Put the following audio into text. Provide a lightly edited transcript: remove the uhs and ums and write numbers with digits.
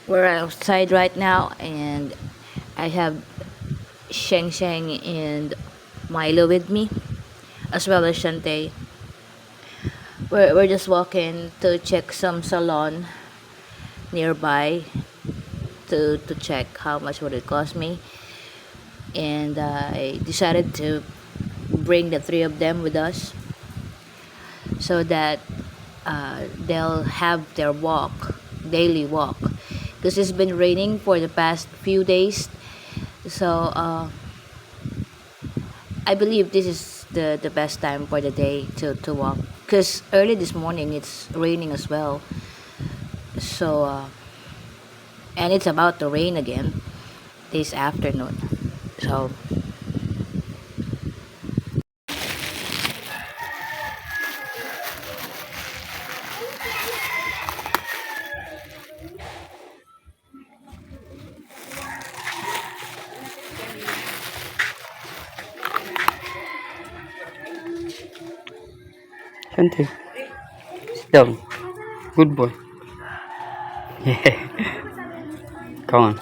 We're outside right now, and I have Xengxeng and Milo with me, as well as Shantay. We're just walking to check some salon nearby to check how much would it cost me. And I decided to bring the three of them with us so that they'll have their daily walk, because it's been raining for the past few days. So I believe this is the best time for the day to walk, because early this morning it's raining as well. So and it's about to rain again this afternoon. So Shantay, sit down. Good boy. Yeah. Come on.